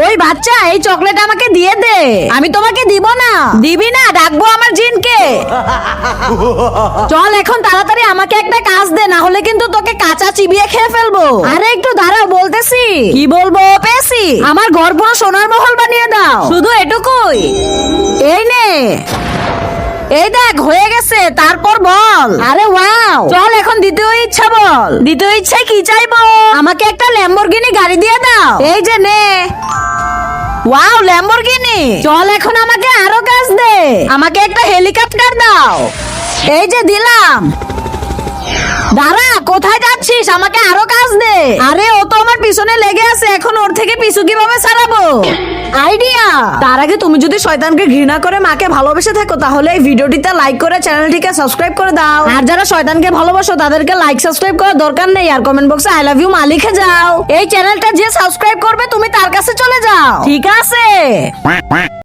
ওই বাচ্চা, এই চকলেট আমাকে দিয়ে দে। আমি তোমাকে দিব না। দিবি না? ডাকবো আমার জিনকে। চল এখন তাড়াতাড়ি আমাকে একটা কাজ দে, না হলে কিন্তু তোকে কাঁচা চিবিয়ে খেয়ে ফেলবো। আরে একটু দাঁড়াও, বলতেছি। কি বলবো? পেয়েছি। আমার ঘর পুরো সোনার মহল বানিয়ে দাও। শুধু এটুকুই? এই নে। এই দেখ, হয়ে গেছে। তারপর বল। আরে ওয়াও, চল এখন দ্বিতীয় ইচ্ছা বল। দ্বিতীয় ইচ্ছায় কি চাইবো? আমাকে একটা ল্যাম্বরগিনি গাড়ি দিয়ে দাও। এই যে নে। Wow, Lamborghini. চল এখন আমাকে আরো কাজ দে। আমাকে একটা হেলিকপ্টার দাও। এই যে দিলাম। দাঁড়া, কোথায় যাচ্ছিস? আমাকে আরো কাজ দে। আরে ও তো আমার পিছনে লেগে আছে, এখন ওর থেকে পিছু কিভাবে ছাড়াবো? আইডিয়া। তার আগে তুমি যদি শয়তানকে ঘৃণা করে মাকে ভালোবেসে থাকো, তাহলে এই ভিডিওটিতে লাইক করে চ্যানেলটিকে সাবস্ক্রাইব করে দাও। আর যারা শয়তানকে ভালোবাসো তাদেরকে লাইক সাবস্ক্রাইব করার দরকার নেই, আর কমেন্ট বক্সে আই লাভ ইউ মা লিখে যাও। এই চ্যানেলটা যে সাবস্ক্রাইব করবে তুমি তার কাছে চলে যাও, ঠিক আছে?